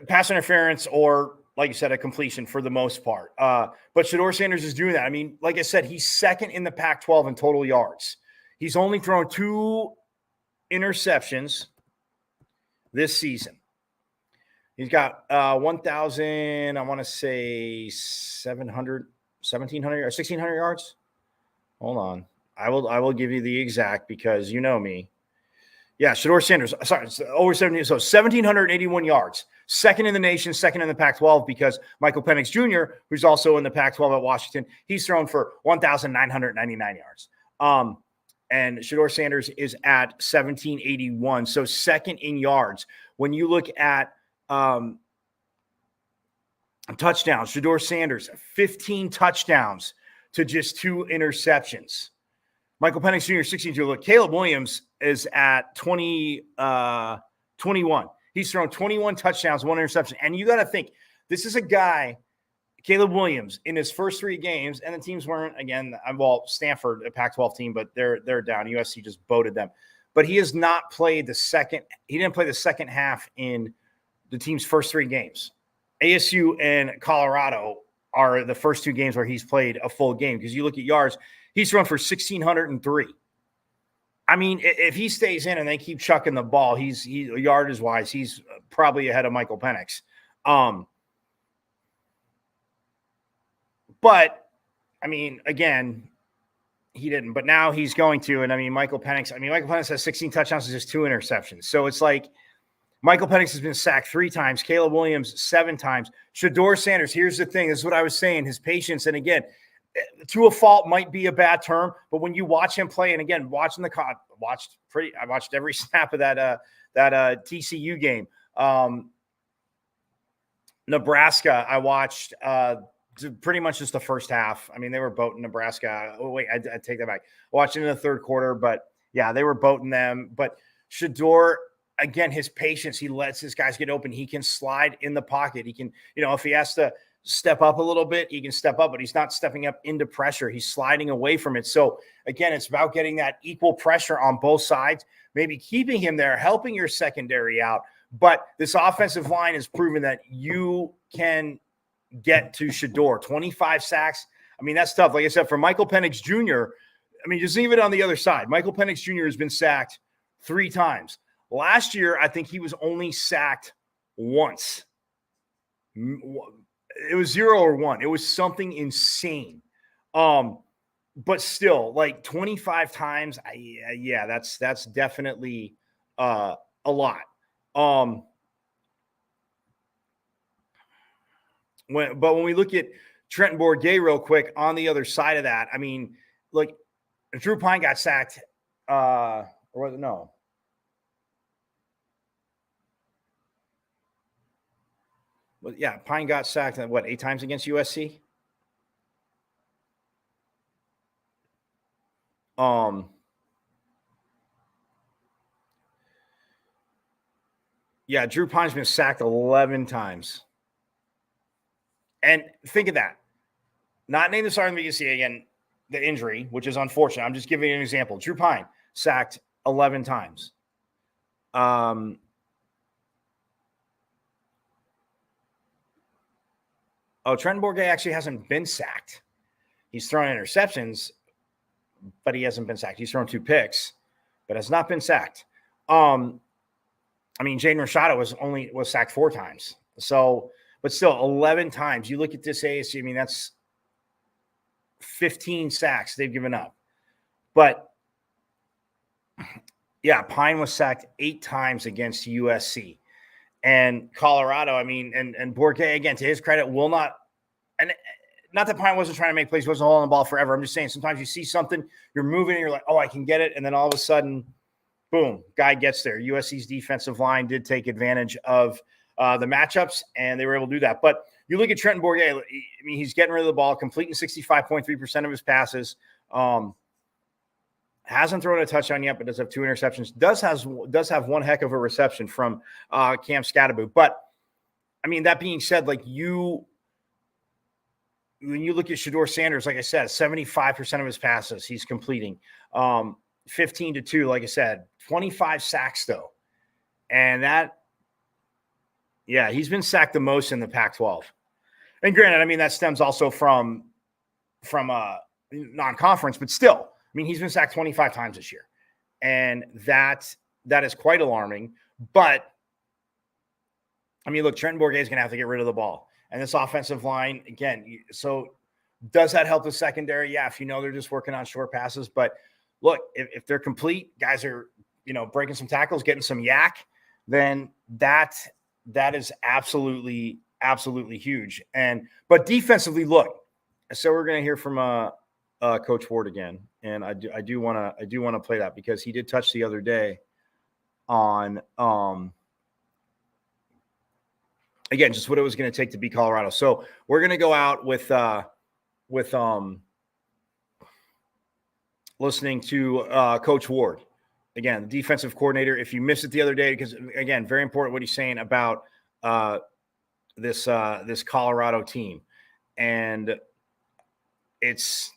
pass interference or, like you said, a completion for the most part. But Shedeur Sanders is doing that. I mean, like I said, he's second in the Pac-12 in total yards. He's only thrown 2 interceptions this season. He's got 1,000, I want to say 700, 1,700 or 1,600 yards. Hold on. I will give you the exact, because you know me. Yeah, Shedeur Sanders, sorry, over 70, so 1,781 yards. Second in the nation, second in the Pac-12, because Michael Penix Jr., who's also in the Pac-12 at Washington, he's thrown for 1,999 yards. And Shedeur Sanders is at 1,781, so second in yards. When you look at touchdowns, Shedeur Sanders, 15 touchdowns to just 2 interceptions. Michael Penix Jr., 16. Look, Caleb Williams is at 21. He's thrown 21 touchdowns, 1 interception. And you got to think, this is a guy, Caleb Williams, in his first 3 games, and the teams weren't, again, Stanford, a Pac-12 team, but they're down. USC just boated them. But he has not played he didn't play the second half in the team's first 3 games. ASU and Colorado are the first 2 games where he's played a full game, because you look at yards, he's run for 1,603. I mean, if he stays in and they keep chucking the ball, he's yardage wise, he's probably ahead of Michael Penix. But I mean, again, he didn't, but now he's going to. And I mean, Michael Penix has 16 touchdowns and just 2 interceptions. So it's like Michael Penix has been sacked 3 times, Caleb Williams 7 times. Shedeur Sanders, here's the thing. This is what I was saying, his patience. And again, to a fault might be a bad term, but when you watch him play, and again, I watched every snap of that TCU game. Nebraska, I watched pretty much just the first half. I mean, they were boating Nebraska. Oh, wait, I take that back. Watching in the third quarter, but yeah, they were boating them. But Shedeur, again, his patience, he lets his guys get open. He can slide in the pocket. He can, if he has to step up a little bit, he can step up, but he's not stepping up into pressure. He's sliding away from it. So again, it's about getting that equal pressure on both sides, maybe keeping him there, helping your secondary out. But this offensive line has proven that you can get to Shedeur. 25 sacks. I mean, that's tough. Like I said, for Michael Penix Jr., I mean, just leave it on the other side. Michael Penix Jr. has been sacked 3 times. Last year, I think he was only sacked once. It was 0 or 1. It was something insane. But still, like 25 times, that's definitely a lot. When we look at Trenton Bourguet real quick on the other side of that, I mean, like Drew Pine got sacked, or was it no? Well, yeah, Pine got sacked 8 times against USC? Yeah, Drew Pine's been sacked 11 times. And think of that. Not named the starting VC again, the injury, which is unfortunate. I'm just giving you an example. Drew Pine sacked 11 times. Trenton Bourguet actually hasn't been sacked. He's thrown interceptions, but he hasn't been sacked. He's thrown 2 picks, but has not been sacked. Jaden Rashada was sacked 4 times. So, but still 11 times. You look at this ASU, that's 15 sacks they've given up. But yeah, Pine was sacked 8 times against USC. And Colorado, and Bourguet, again, to his credit, will not, and not that Pine wasn't trying to make plays, wasn't holding the ball forever. I'm just saying sometimes you see something, you're moving, and you're like, oh, I can get it. And then all of a sudden, boom, guy gets there. USC's defensive line did take advantage of the matchups, and they were able to do that. But you look at Trenton Bourguet, he's getting rid of the ball, completing 65.3% of his passes. Hasn't thrown a touchdown yet, but does have 2 interceptions. Does have one heck of a reception from Cam Scatterboot. But, that being said, when you look at Shedeur Sanders, like I said, 75% of his passes he's completing. 15-2, like I said, 25 sacks, though. And he's been sacked the most in the Pac-12. And granted, that stems also from non-conference, but still, he's been sacked 25 times this year. And that is quite alarming. But, look, Trenton Bourguet is going to have to get rid of the ball. And this offensive line, again, so does that help the secondary? Yeah, if they're just working on short passes. But, look, if they're complete, guys are, breaking some tackles, getting some yak, then that is absolutely, absolutely huge. But defensively, look, so we're going to hear from Coach Ward again, and I do want to play that because he did touch the other day on again just what it was going to take to beat Colorado. So we're going to go out with listening to Coach Ward again, the defensive coordinator. If you missed it the other day, because again, very important what he's saying about this Colorado team, and it's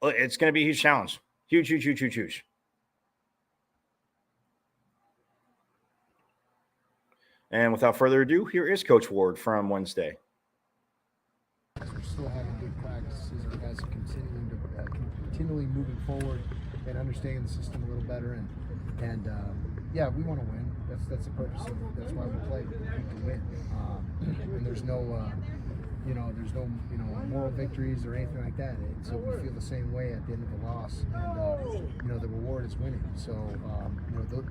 going to be a huge challenge. Huge. And without further ado, here is Coach Ward from Wednesday.
We're still having good practices. Our guys are continually moving forward and understanding the system a little better. And we want to win. That's the purpose of it. That's why we play. To win. And there's no moral victories or anything like that. So we feel the same way at the end of the loss, and the reward is winning. So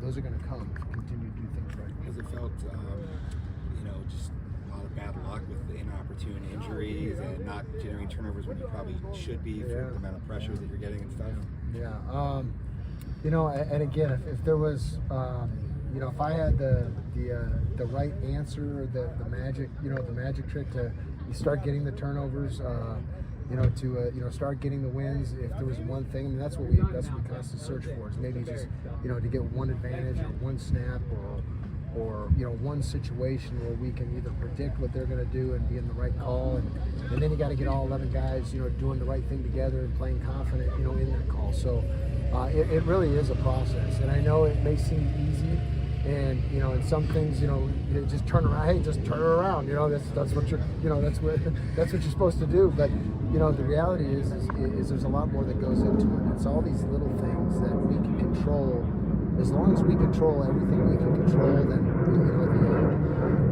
those are going to come if you continue to do things right.
Has it felt just a lot of bad luck with the inopportune injuries and not generating turnovers when you probably should be for the amount of pressure that you're getting and stuff?
And again, if there was if I had the right answer, the magic trick to start getting the turnovers, to start getting the wins. If there was one thing, that's what we constantly search for. Is maybe just to get one advantage or one snap or one situation where we can either predict what they're going to do and be in the right call, and then you got to get all 11 guys doing the right thing together and playing confident in that call. So it really is a process, and I know it may seem easy. And and some things you just turn around. Hey, just turn it around. That's what you're that's what you're supposed to do. But the reality is there's a lot more that goes into it. It's all these little things that we can control. As long as we control everything we can control, then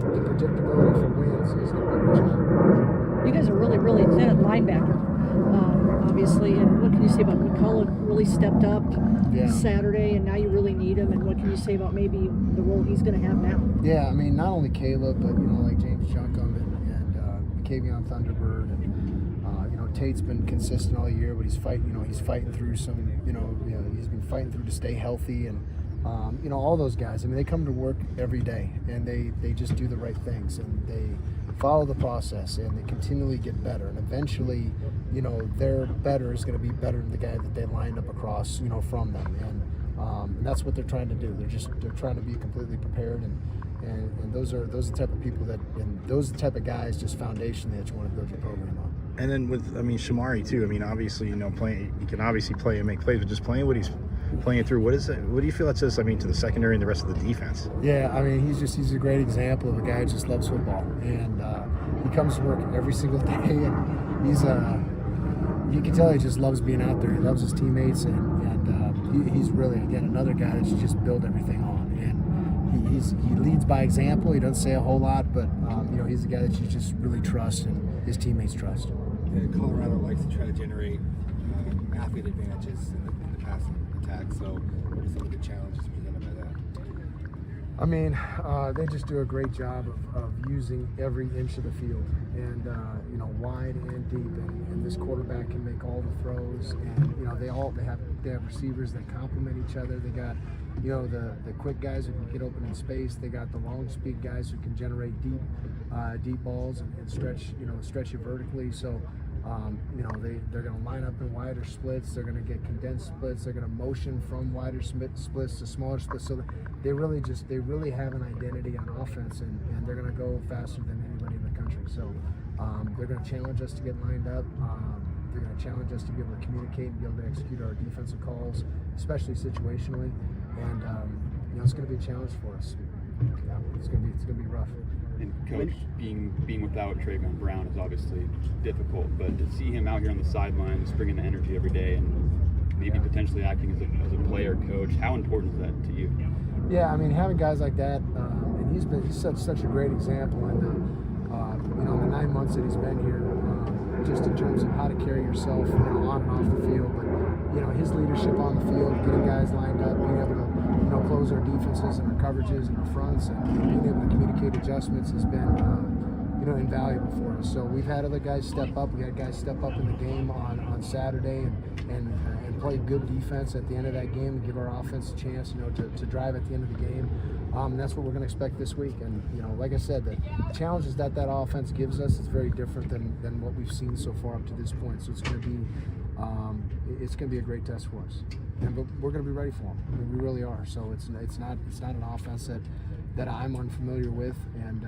the predictability for wins is going to be much.
You guys are really, really thin at linebacker, obviously. And what can you say about McCullough? Really stepped up Saturday, and now you really need him. And what can you say about maybe the role he's going to have now?
Yeah, not only Caleb, but like James Junkum and Kavion Thunderbird, and Tate's been consistent all year, but he's fighting. He's fighting through some. He's been fighting through to stay healthy, and all those guys. They come to work every day, and they just do the right things, and they follow the process, and they continually get better, and eventually you know, their better is going to be better than the guy that they lined up across, you know, from them. And that's what they're trying to do. They're trying to be completely prepared, and those are the type of people and those are the type of guys, just foundationally, that you want to build your program on.
And then with, I mean, Shamari too. I mean, obviously, you know, he can obviously play and make plays, but just playing what he's playing through. What do you feel that says? I mean, to the secondary and the rest of the defense.
Yeah, I mean, he's a great example of a guy who just loves football, and he comes to work every single day, and he's you can tell he just loves being out there. He loves his teammates, and he's really, again, another guy that you just build everything on. And he leads by example. He doesn't say a whole lot, but you know, he's a guy that you just really trust and his teammates trust.
Yeah, Colorado likes to try to generate athlete advantages in the passing attack. So, what are some of the challenges presented by that?
I mean, they just do a great job of using every inch of the field, and you know, wide and deep, and this quarterback can make all the throws, and you know, they have receivers that complement each other. They got, you know, the quick guys who can get open in space. They got the long speed guys who can generate deep balls and stretch you vertically. So you know, they're going to line up in wider splits. They're going to get condensed splits. They're going to motion from wider splits to smaller splits. So they really have an identity on offense, and they're going to go faster than anybody in the country. So they're going to challenge us to get lined up. They're going to challenge us to be able to communicate and be able to execute our defensive calls, especially situationally. And you know, it's going to be a challenge for us. Yeah, it's going to be rough.
And Coach, being without Trayvon Brown is obviously difficult, but to see him out here on the sidelines, bringing the energy every day, and maybe potentially acting as a player coach, how important is that to you?
Yeah, I mean, having guys like that, and he's such a great example in the you know, the 9 months that he's been here, just in terms of how to carry yourself, you know, on and off the field. But you know, his leadership on the field, getting guys lined up, being able to, you know, close our defenses and our coverages and our fronts, and being able to communicate adjustments has been, you know, invaluable for us. So we've had other guys step up. We had guys step up in the game on Saturday and play good defense at the end of that game and give our offense a chance, you know, to drive at the end of the game. And that's what we're going to expect this week. And you know, like I said, the challenges that offense gives us is very different than what we've seen so far up to this point. So it's going to be a great test for us, but we're going to be ready for them. I mean, we really are. So it's not an offense that I'm unfamiliar with, and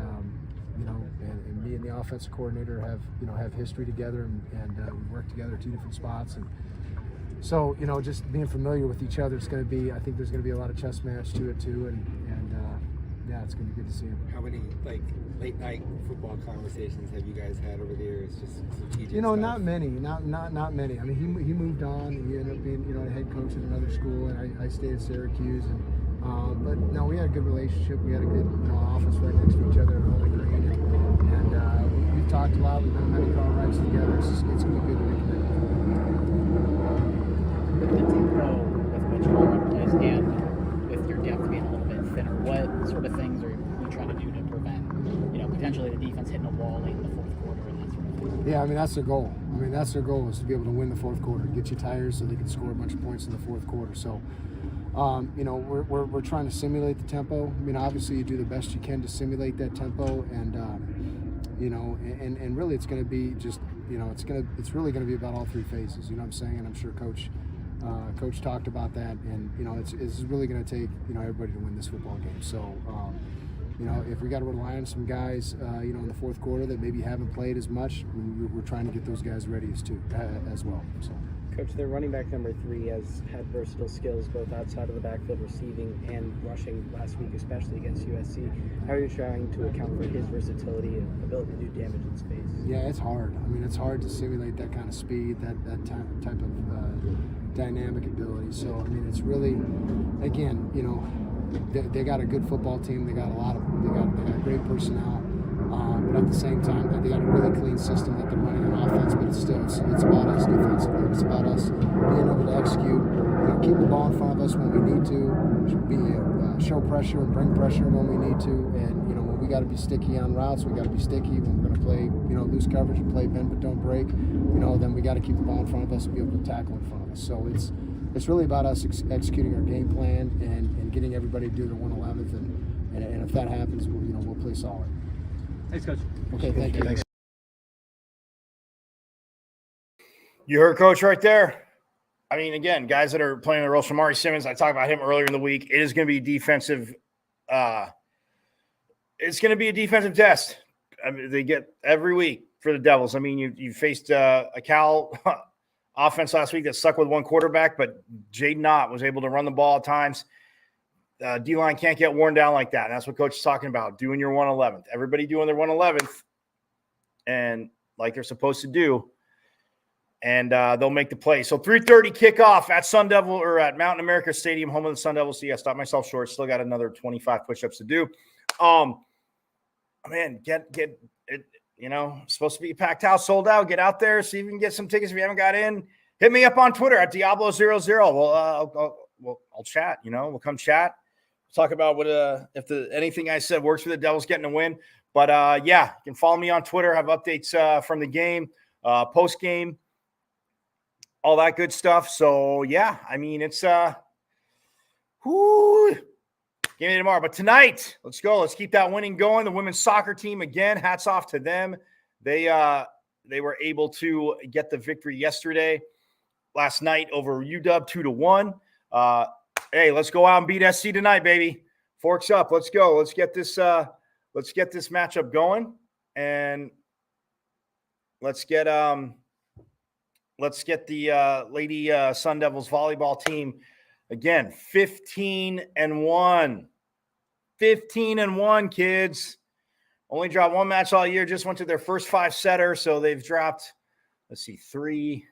you know, and me and the offensive coordinator have history together, and we work together at 2 different spots, and so you know, just being familiar with each other, I think there's going to be a lot of chess match to it too, and yeah, it's going to be good to see him.
How many late night football conversations have you guys had over the years? Just strategic
You know,
stuff?
not many. Not many. I mean, he moved on. He ended up being, you know, a head coach at another school, and I stayed at Syracuse. And but no, we had a good relationship. We had a good, you know, office right next to each other in Bowling Green, and we've talked a lot. We've done many car rides together. It's going to be good to reconnect.
With the tempo with which Holland plays and with your depth being a little bit thinner, what sort of things are you trying to do to prevent, you know, potentially the defense hitting a wall late in the fourth quarter and that sort of thing?
Yeah, I mean, that's their goal. Their goal is to be able to win the fourth quarter, get you tires so they can score a bunch of points in the fourth quarter. So, you know, we're trying to simulate the tempo. I mean, obviously you do the best you can to simulate that tempo, and you know, and really it's going to be just, you know, it's really going to be about all 3 phases. You know what I'm saying? And I'm sure Coach talked about that, and you know, it's really going to take, you know, everybody to win this football game. So you know, if we got to rely on some guys, you know, in the fourth quarter that maybe haven't played as much, we're trying to get those guys ready as well. So.
Coach, their running back number 3 has had versatile skills both outside of the backfield receiving and rushing last week, especially against USC. How are you trying to account for his versatility and ability to do damage in space? Yeah,
it's hard. I mean, it's hard to simulate that kind of speed, that type of dynamic ability. So, I mean, it's really, again, you know, they got a good football team. They got great personnel. But at the same time, they got a really clean system that they're running on offense. But it's about us defensively. It's about us being able to execute, you know, keep the ball in front of us when we need to, show pressure and bring pressure when we need to. And you know, when we got to be sticky on routes, we got to be sticky. When we're going to play, you know, loose coverage and play bend but don't break, you know, then we got to keep the ball in front of us and be able to tackle in front of us. So it's really about us executing our game plan and getting everybody to do their 111th, and if that happens, we'll play solid.
Thanks, Coach.
Okay, thank you.
Thanks. You heard Coach right there. I mean, again, guys that are playing the role, Shamari Simmons, I talked about him earlier in the week. It is going to be defensive. It's going to be a defensive test. I mean, they get every week for the Devils. I mean, you faced a Cal offense last week that stuck with one quarterback, but Jaden Ott was able to run the ball at times. D-line can't get worn down like that. And that's what Coach is talking about, doing your 111th. Everybody doing their 111th and like they're supposed to do. And they'll make the play. So 3:30 kickoff at Sun Devil or at Mountain America Stadium, home of the Sun Devils. So yeah, stop myself short. Still got another 25 push-ups to do. Man, get it. You know, supposed to be a packed house, sold out. Get out there, see if you can get some tickets if you haven't got in. Hit me up on Twitter at Diablo00. I'll chat. You know, we'll come chat. Talk about what if anything I said works for the Devils getting a win. But yeah, you can follow me on Twitter. Have updates from the game, post game, all that good stuff. So yeah, I mean it's game day tomorrow. But tonight, let's go. Let's keep that winning going. The women's soccer team again. Hats off to them. They were able to get the victory yesterday, last night over UW 2-1. Hey, let's go out and beat SC tonight, baby. Forks up. Let's go. Let's get this matchup going, and let's get the Lady Sun Devils volleyball team again 15-1. 15-1, kids. Only dropped one match all year. Just went to their first 5-setter, so they've dropped. Let's see, 3,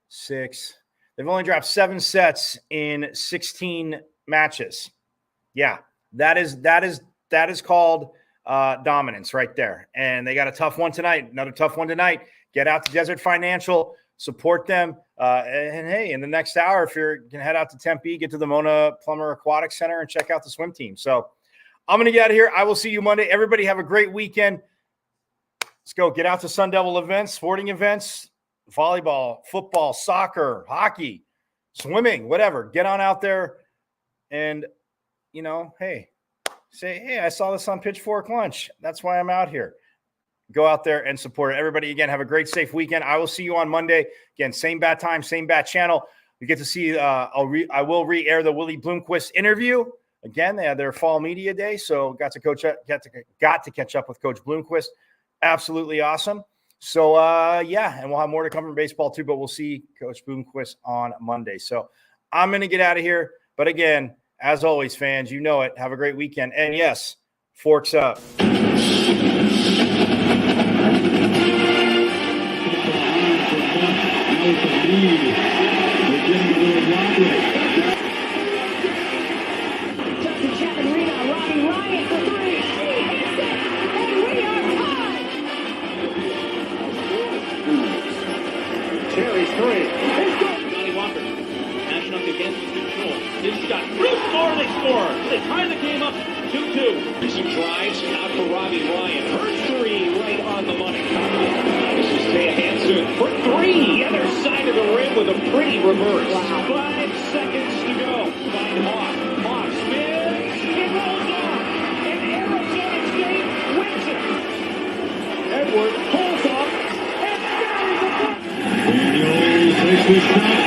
6. They've only dropped 7 sets in 16 matches. Yeah, that is called dominance right there. And they got a tough one tonight. Another tough one tonight. Get out to Desert Financial, support them. And hey, in the next hour, if you can head out to Tempe, get to the Mona Plummer Aquatic Center and check out the swim team. So I'm going to get out of here. I will see you Monday. Everybody have a great weekend. Let's go. Get out to Sun Devil events, sporting events. Volleyball, football, soccer, hockey, swimming, whatever. Get on out there and, you know, hey, say, hey, I saw this on Pitchfork Lunch. That's why I'm out here. Go out there and support it. Everybody, again, have a great, safe weekend. I will see you on Monday. Again, same bat time, same bat channel. You get to see, I will re-air the Willie Bloomquist interview. Again, they had their fall media day, so got to catch up with Coach Bloomquist. Absolutely awesome. So, yeah, and we'll have more to come from baseball too, but we'll see Coach Bloomquist on Monday. So I'm going to get out of here. But again, as always, fans, you know it. Have a great weekend. And yes, forks up.
His shot. Bruce score, they score. They tie the game up 2-2. Some drives out for Robbie Ryan. Her three right on the money. This is Taya Hansen for 3. Other side of the rim with a pretty reverse. Wow. 5 seconds to go. Find Hawk. Hawk spins. It rolls on. And Arizona State wins it. Edward pulls off and buries the puck. Daniels takes his shot.